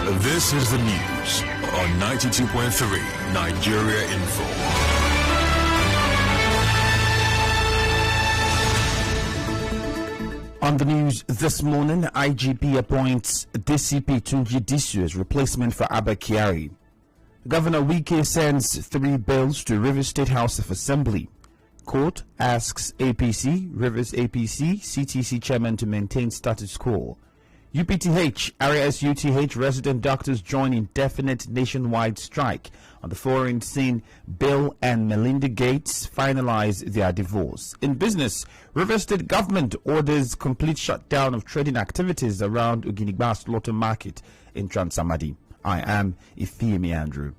This is the news on 92.3 Nigeria Info. On the news this morning, IGP appoints DCP Tunji Disu as replacement for Abba Kyari. Governor Wike sends 3 bills to Rivers State House of Assembly. Court asks APC, Rivers APC, CTC chairman to maintain status quo. UPTH, RSUTH resident doctors join indefinite nationwide strike. On the foreign scene, Bill and Melinda Gates finalize their divorce. In business, Rivers State government orders complete shutdown of trading activities around Uginigba Slaughter Market in Transamadi. I am Ifeemi Andrew.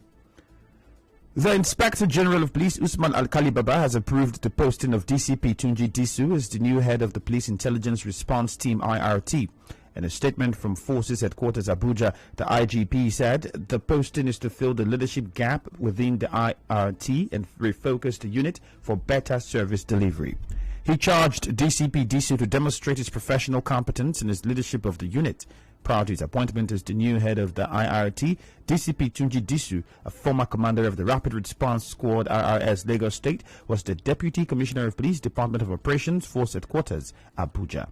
The Inspector General of Police, Usman Alkali Baba, has approved the posting of DCP Tunji Disu as the new head of the Police Intelligence Response Team (IRT). In a statement from Forces Headquarters Abuja, the IGP said the posting is to fill the leadership gap within the IRT and refocus the unit for better service delivery. He charged DCP Disu to demonstrate his professional competence in his leadership of the unit. Prior to his appointment as the new head of the IRT, DCP Tunji Disu, a former commander of the Rapid Response Squad RRS Lagos State, was the Deputy Commissioner of Police, Department of Operations, Force Headquarters, Abuja.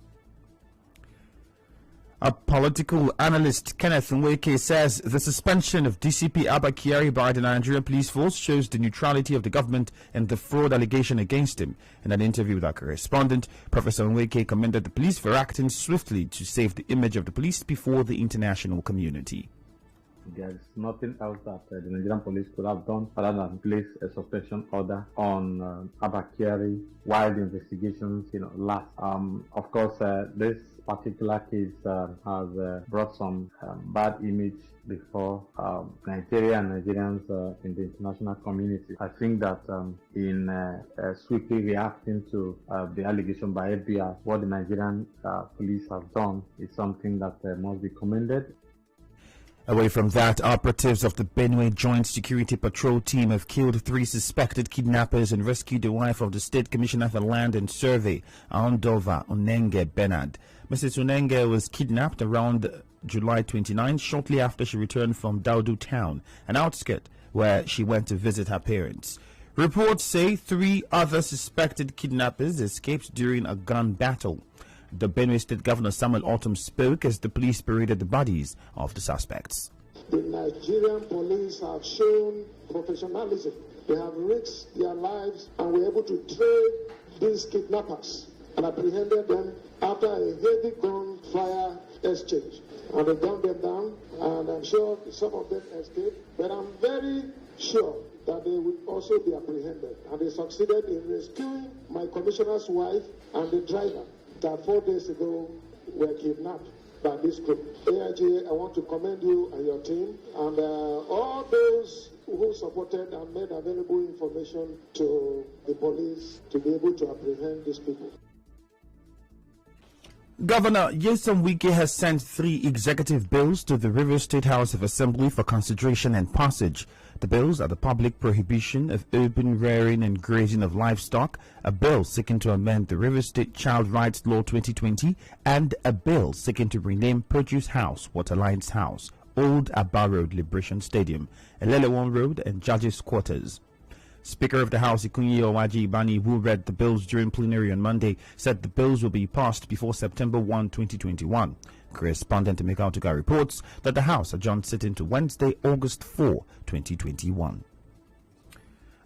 A political analyst, Kenneth Nweke, says the suspension of DCP Abba Kyari by the Nigerian Police Force shows the neutrality of the government and the fraud allegation against him. In an interview with our correspondent, Professor Nweke commended the police for acting swiftly to save the image of the police before the international community. There is nothing else that the Nigerian police could have done other than place a suspension order on Abba Kyari while the investigations, last. Of course, this particular case has brought some bad image before Nigeria and Nigerians in the international community. I think that in swiftly reacting to the allegation by FBI, what the Nigerian police have done is something that must be commended. Away from that, operatives of the Benue Joint Security Patrol Team have killed 3 suspected kidnappers and rescued the wife of the State Commissioner for Land and Survey, Aondova Onenge Bernard. Mrs. Onenge was kidnapped around July 29, shortly after she returned from Daudu Town, an outskirt where she went to visit her parents. Reports say 3 other suspected kidnappers escaped during a gun battle. The Benue State Governor Samuel Autumn spoke as the police paraded the bodies of the suspects. The Nigerian police have shown professionalism. They have risked their lives and were able to trace these kidnappers and apprehended them after a heavy gunfire exchange. And they gunned them down, and I'm sure some of them escaped, but I'm very sure that they will also be apprehended. And they succeeded in rescuing my commissioner's wife and the driver that 4 days ago were kidnapped by this group. AIG, I want to commend you and your team and all those who supported and made available information to the police to be able to apprehend these people. Governor Nyesom Wike has sent 3 executive bills to the Rivers State House of Assembly for consideration and passage. The bills are the public prohibition of open rearing and grazing of livestock, a bill seeking to amend the Rivers State Child Rights Law 2020, and a bill seeking to rename Produce House, Waterlines House, Old Abba Road Liberation Stadium, Elelewon Road, and Judges Quarters. Speaker of the House Ikunyi Owaji Ibani, who read the bills during plenary on Monday, said the bills will be passed before September 1, 2021. Correspondent Emeka Otuga reports that the House adjourned sitting to Wednesday, August 4, 2021.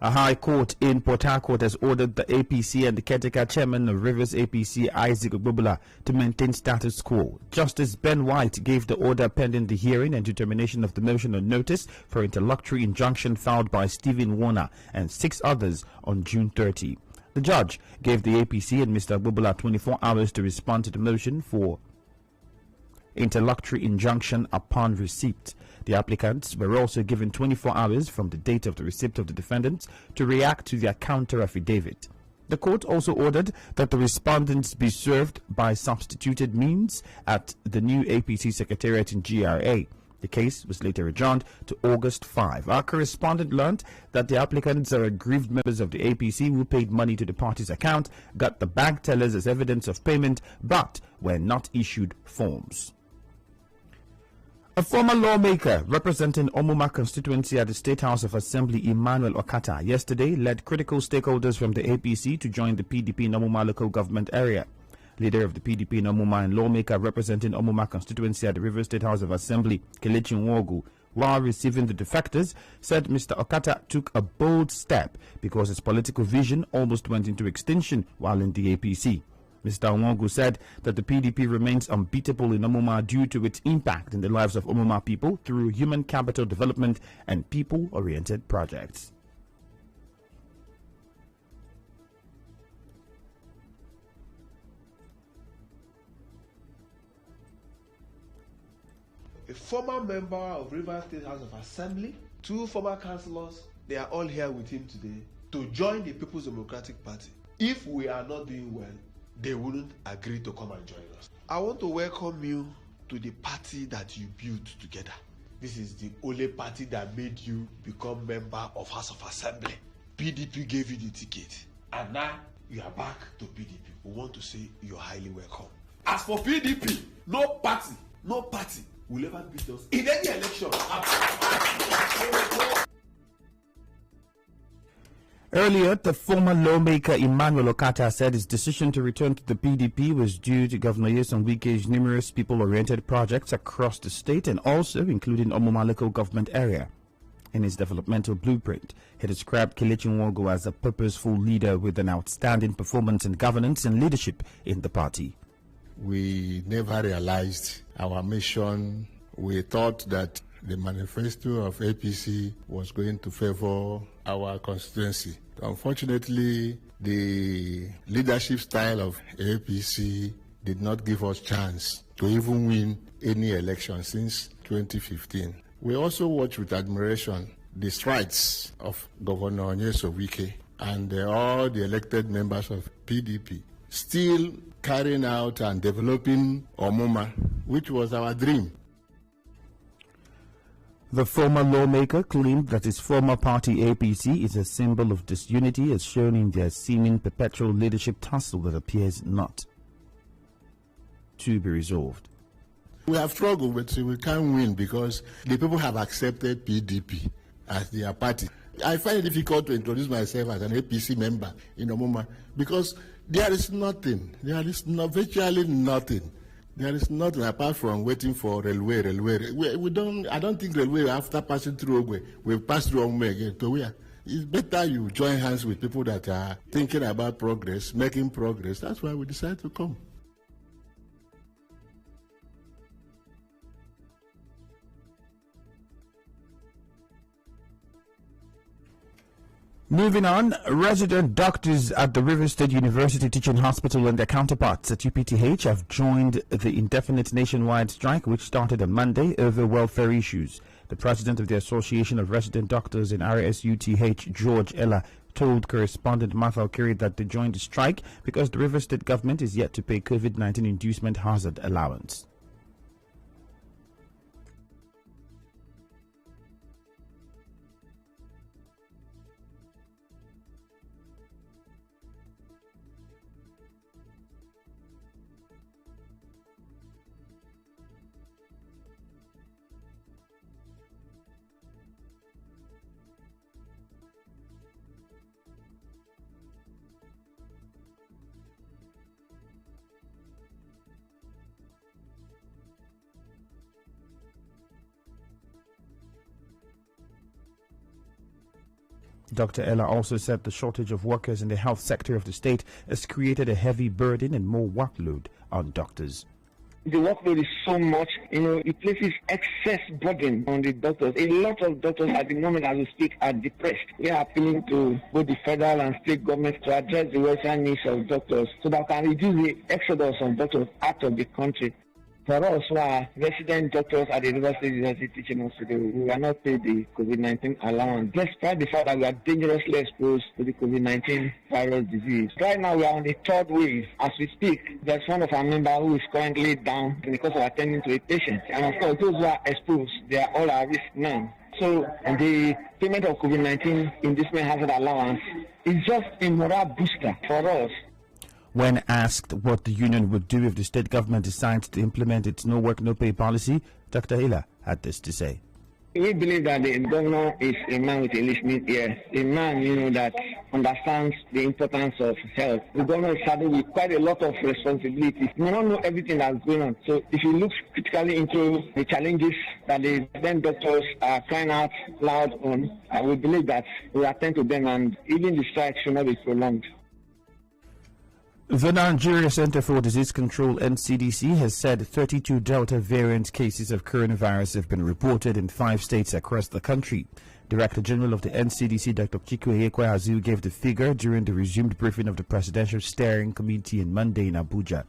A high court in Port Harcourt has ordered the APC and the caretaker chairman of Rivers APC, Isaac Ogbobula, to maintain status quo. Justice Ben White gave the order pending the hearing and determination of the motion on notice for interlocutory injunction filed by Stephen Warner and 6 others on June 30. The judge gave the APC and Mr. Ogbobula 24 hours to respond to the motion for interlocutory injunction upon receipt. The applicants were also given 24 hours from the date of the receipt of the defendants to react to their counter affidavit. The court also ordered that the respondents be served by substituted means at the new APC Secretariat in GRA. The case was later adjourned to August 5. Our correspondent learned that the applicants are aggrieved members of the APC who paid money to the party's account, got the bank tellers as evidence of payment, but were not issued forms. A former lawmaker representing Omuma constituency at the State House of Assembly, Emmanuel Okata, yesterday led critical stakeholders from the APC to join the PDP in Omuma local government area. Leader of the PDP in Omuma and lawmaker representing Omuma constituency at the River State House of Assembly, Kelechi Nwogu, while receiving the defectors, said Mr. Okata took a bold step because his political vision almost went into extinction while in the APC. Mr. Nwogu said that the PDP remains unbeatable in Omuma due to its impact in the lives of Omuma people through human capital development and people-oriented projects. A former member of River State House of Assembly, 2 former councillors, they are all here with him today to join the People's Democratic Party. If we are not doing well, they wouldn't agree to come and join us. I want to welcome you to the party that you built together. This is the only party that made you become member of House of Assembly. PDP gave you the ticket, and now you are back to PDP. We want to say you're highly welcome. As for PDP, no party will ever beat us in any election. Earlier, the former lawmaker Emmanuel Okata said his decision to return to the PDP was due to Governor Nyesom Wike's numerous people-oriented projects across the state and also including Omuma local government area. In his developmental blueprint, he described Kelechi Nwogu as a purposeful leader with an outstanding performance in governance and leadership in the party. We never realized our mission. We thought that the manifesto of APC was going to favor our constituency. Unfortunately, the leadership style of APC did not give us chance to even win any election since 2015. We also watch with admiration the strides of Governor Nyesom Wike and all the elected members of PDP, still carrying out and developing Omuma, which was our dream. The former lawmaker claimed that his former party APC is a symbol of disunity as shown in their seeming perpetual leadership tussle that appears not to be resolved. We have struggled, but we can't win because the people have accepted PDP as their party. I find it difficult to introduce myself as an APC member in Omuma because there is nothing. There is virtually nothing. There is nothing apart from waiting for railway. I don't think railway after passing through Ogwe will pass through Omuma again. So it's better you join hands with people that are thinking about progress, making progress. That's why we decided to come. Moving on, resident doctors at the River State University Teaching Hospital and their counterparts at UPTH have joined the indefinite nationwide strike which started on Monday over welfare issues. The president of the Association of Resident Doctors in RSUTH, George Ella, told correspondent Martha Okiri that they joined the strike because the River State government is yet to pay COVID-19 inducement hazard allowance. Dr. Ella also said the shortage of workers in the health sector of the state has created a heavy burden and more workload on doctors. The workload is so much, it places excess burden on the doctors. A lot of doctors at the moment as we speak are depressed. We are appealing to both the federal and state governments to address the welfare needs of doctors so that we can reduce the exodus of doctors out of the country. For us who are resident doctors at the River State University Teaching Hospital, we are not paid the COVID-19 allowance, despite the fact that we are dangerously exposed to the COVID-19 virus disease. Right now, we are on the 3rd wave. As we speak, there's one of our members who is currently down because of attending to a patient. And of course, those who are exposed, they are all at risk now. So the payment of COVID-19 inducement hazard allowance is just a morale booster for us. When asked what the union would do if the state government decides to implement its no work, no pay policy, Dr. Hila had this to say. We believe that the governor is a man with a listening ear, a man, that understands the importance of health. The governor is saddled with quite a lot of responsibilities. He may not know everything that's going on. So if he looks critically into the challenges that the then doctors are crying out loud on, I will believe that we attend to them, and even the strike should not be prolonged. The Nigeria Center for Disease Control, NCDC, has said 32 Delta variant cases of coronavirus have been reported in 5 states across the country. Director General of the NCDC, Dr. Chikwe Ekweazu, gave the figure during the resumed briefing of the Presidential Steering Committee on Monday in Abuja.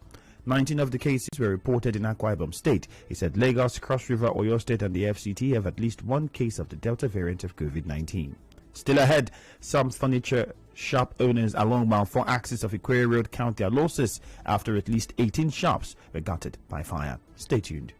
19 of the cases were reported in Akwa Ibom State. He said Lagos, Cross River, Oyo State and the FCT have at least 1 case of the Delta variant of COVID-19. Still ahead, some furniture shop owners along Mount 4 axis of Ikwerre Road count their losses after at least 18 shops were gutted by fire. Stay tuned.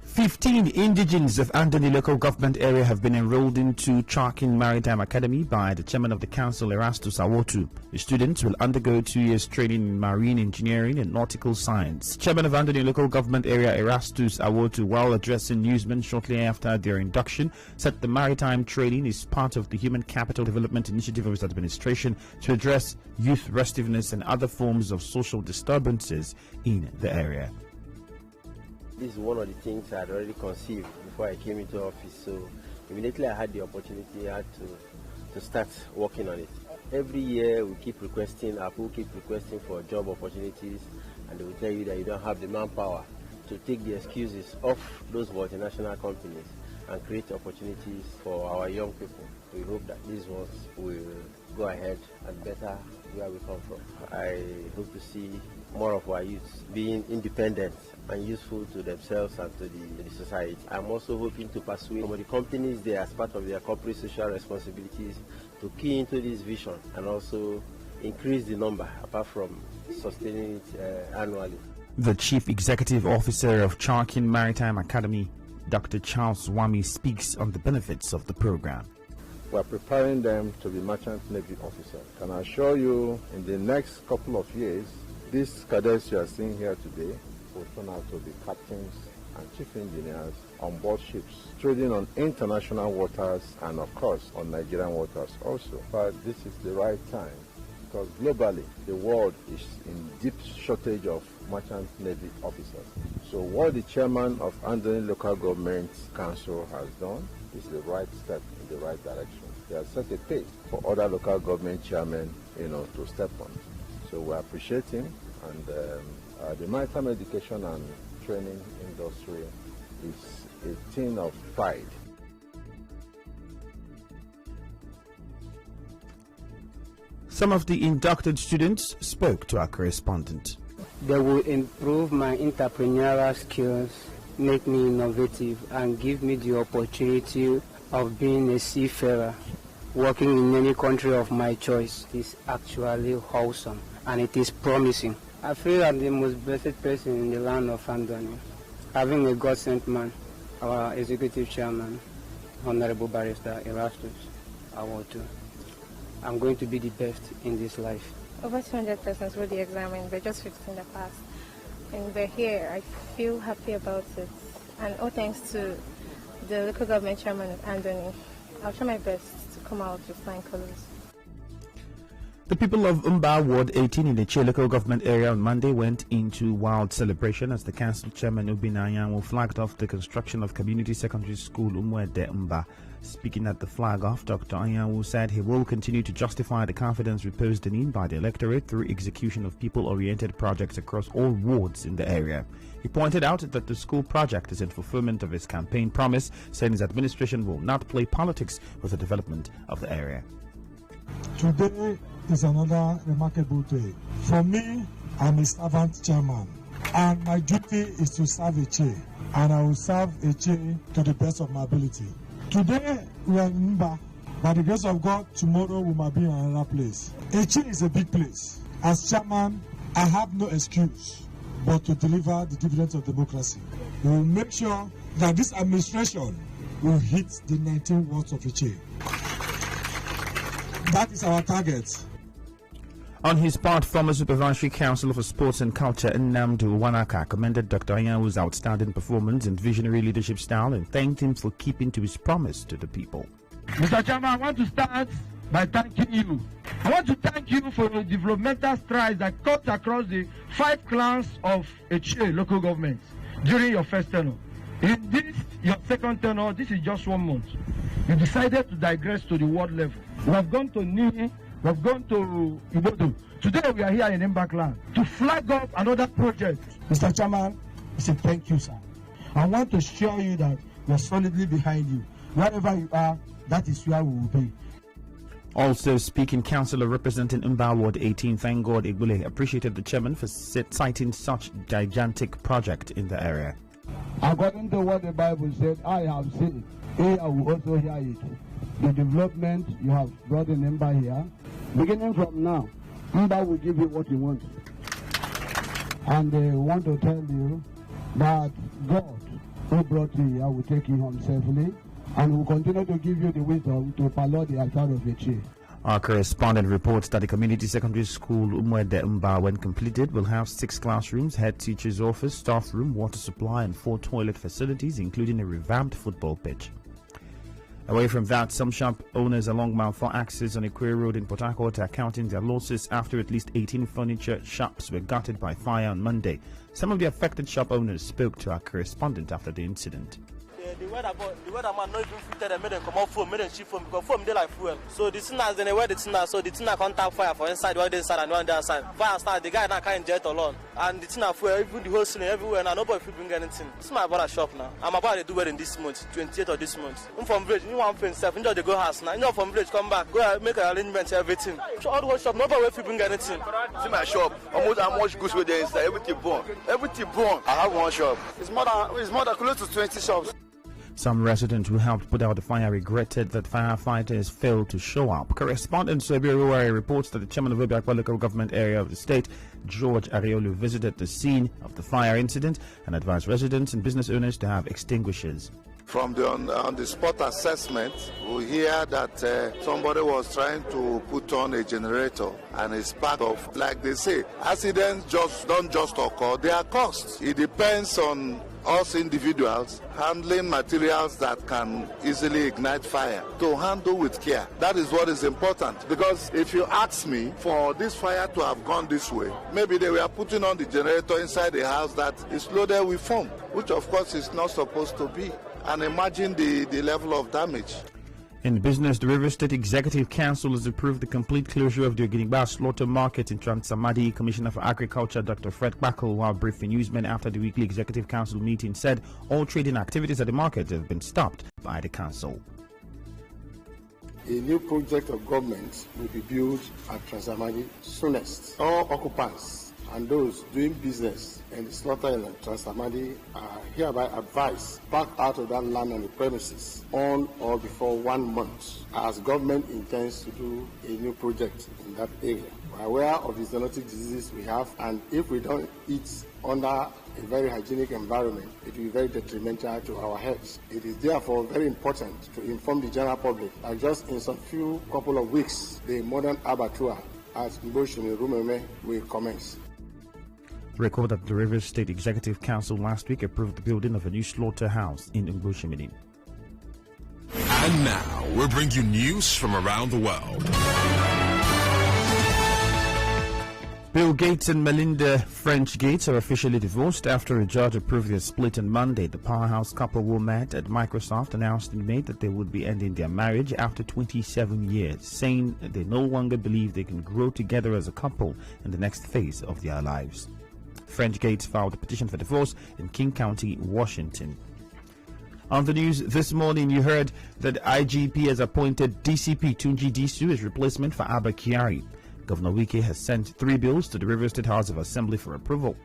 Fifteen indigenes of Andoni local government area have been enrolled into Charkin Maritime Academy by the chairman of the council, Erastus Awotu. The students will undergo 2 years training in marine engineering and nautical science. Chairman of Andoni local government area, Erastus Awotu, while addressing newsmen shortly after their induction, said the maritime training is part of the Human Capital Development Initiative of his administration to address youth restiveness and other forms of social disturbances in the area. This is one of the things I had already conceived before I came into office, so immediately I had the opportunity, I had to start working on it. Every year we keep requesting, our people keep requesting for job opportunities, and they will tell you that you don't have the manpower to take the excuses off those multinational companies and create opportunities for our young people. We hope that these ones will go ahead and better where we come from. I hope to see more of our youths being independent and useful to themselves and to the society. I'm also hoping to persuade some of the companies there, as part of their corporate social responsibilities, to key into this vision and also increase the number apart from sustaining it annually. The Chief Executive Officer of Charkin Maritime Academy, Dr. Charles Wami, speaks on the benefits of the program. We're preparing them to be merchant navy officers. Can I assure you, in the next couple of years, these cadets you are seeing here today will turn out to be captains and chief engineers on board ships, trading on international waters and, of course, on Nigerian waters also. But this is the right time, because globally, the world is in deep shortage of merchant navy officers. So what the chairman of Andoni Local Government Council has done is the right step in the right direction. They have set a pace for other local government chairmen, to step on. So we appreciate him, and the maritime education and training industry is a thing of pride. Some of the inducted students spoke to our correspondent. They will improve my entrepreneurial skills, make me innovative, and give me the opportunity of being a seafarer. Working in any country of my choice is actually wholesome, and it is promising. I feel I'm the most blessed person in the land of Andoni, having a God-sent man, our executive chairman, Honorable Barrister Erastus Awotu. I'm going to be the best in this life. Over 200 persons wrote the exam, and we're just 15 that passed. And we're here. I feel happy about it. And all thanks to the local government chairman of Andoni. I'll try my best to come out with flying colors. The people of Umba Ward 18 in the Che local government area on Monday went into wild celebration as the council chairman Ubina Anyanwu flagged off the construction of community secondary school Umwede Umba. Speaking at the flag off, Dr. Anyanwu said he will continue to justify the confidence reposed in him by the electorate through execution of people-oriented projects across all wards in the area. He pointed out that the school project is in fulfillment of his campaign promise, saying his administration will not play politics with the development of the area. Today is another remarkable day. For me, I'm a servant chairman, and my duty is to serve a Che, and I will serve a Che to the best of my ability. Today, we are in Mba. By the grace of God, tomorrow we might be in another place. A Che is a big place. As chairman, I have no excuse but to deliver the dividends of democracy. We will make sure that this administration will hit the 19 wards of a Che. That is our target. On his part, former Supervisory Council for Sports and Culture Nnamdi Wanaka commended Dr. Anyanwu's outstanding performance and visionary leadership style and thanked him for keeping to his promise to the people. Mr. Chairman, I want to start by thanking you. I want to thank you for the developmental strides that cut across the 5 clans of a Che local government during your first tenure. In this, your second tenure, this is just 1 month. You decided to digress to the world level. We have gone to Nihi, we have gone to Ibodo. Today we are here in Mbakland to flag up another project. Mr. Chairman, I say thank you, sir. I want to assure you that we are solidly behind you. Wherever you are, that is where we will be. Also speaking, Councillor representing Umba Ward 18, thank God Igbule, appreciated the chairman for citing such gigantic project in the area. According to what the Bible said, I have seen it. I will also hear it. The development you have brought in Mba here, beginning from now, Mba will give you what you want. And they want to tell you that God, who brought you here, will take you home safely and will continue to give you the wisdom to pilot the altar of a Che. Our correspondent reports that the community secondary school Umwede Umba, when completed, will have 6 classrooms, head teacher's office, staff room, water supply, and 4 toilet facilities, including a revamped football pitch. Away from that, some shop owners along Mount 4 axis on Equerry Road in Port Harcourt are counting their losses after at least 18 furniture shops were gutted by fire on Monday. Some of the affected shop owners spoke to our correspondent after the incident. the weatherman not even fitted and made them come out foam, made them cheap foam because foam they like fuel. So the sinners then they wear the tinner, so the tinner contact fire for inside one day inside and one day outside. Fire start, the guy now can't jet alone. And the tinner fuel, even the whole ceiling everywhere now nobody will bring anything. This is my brother shop now. I'm about to do wedding this month, 28th of this month. I'm from village, you want friends self, enjoy the go house now. You know from village come back, go make an arrangement everything. So all the whole shop, nobody will bring anything. See my shop, almost how much goods with there inside, everything born. Everything born. I have one shop. It's more than close to 20 shops. Some residents who helped put out the fire regretted that firefighters failed to show up. Correspondent Sebiruwari reports that the chairman of Obiakwa local government area of the state, George Ariolu, visited the scene of the fire incident and advised residents and business owners to have extinguishers. From the on-the-spot assessment, we hear that somebody was trying to put on a generator and it's part of, like they say, accidents don't just occur, they are caused. It depends on us individuals handling materials that can easily ignite fire to handle with care. That is what is important, because if you ask me for this fire to have gone this way, maybe they were putting on the generator inside a house that is loaded with foam, which of course is not supposed to be. And imagine the level of damage. In business, the Rivers State Executive Council has approved the complete closure of the Oginigba Slaughter Market in Transamadi. Commissioner for Agriculture, Dr. Fred Bakel, while briefing newsmen after the weekly Executive Council meeting, said all trading activities at the market have been stopped by the council. A new project of government will be built at Transamadi soonest. All occupants and those doing business in the slaughter in Transamadi are hereby advised back out of that land and the premises on or before 1 month, as government intends to do a new project in that area. We are aware of the zoonotic diseases we have, and if we don't eat under a very hygienic environment, it will be very detrimental to our health. It is therefore very important to inform the general public that just in some few couple of weeks, the modern abattoir at Mboshimi Rumeme will commence. Record that the Rivers State Executive Council last week approved the building of a new slaughterhouse in Mboshimi. And now we'll bring you news from around the world. Bill Gates and Melinda French Gates are officially divorced after a judge approved their split on Monday. The powerhouse couple who met at Microsoft announced in May that they would be ending their marriage after 27 years, saying that they no longer believe they can grow together as a couple in the next phase of their lives. French Gates filed a petition for divorce in King County, Washington. On the news this morning, you heard that IGP has appointed DCP Tunji Disu as replacement for Abba Kyari. Governor Wike has sent 3 bills to the Rivers State House of Assembly for approval.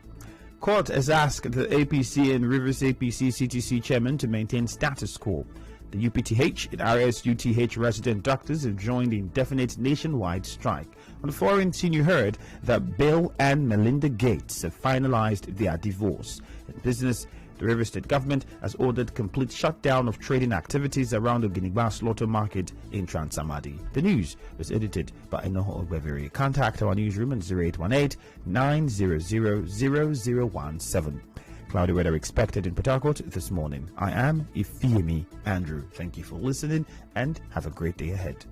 Court has asked the APC and Rivers APC CTC chairman to maintain status quo. The UPTH and RSUTH resident doctors have joined the indefinite nationwide strike. On the foreign scene, you heard that Bill and Melinda Gates have finalized their divorce. In business, the Rivers State government has ordered complete shutdown of trading activities around the Oginigba Slaughter Market in Transamadi. The news was edited by Enoho Ogbeveri. Contact our newsroom at 0818 900 0017. Cloudy weather expected in Port Harcourt this morning. I am Ifeemi Andrew. Thank you for listening and have a great day ahead.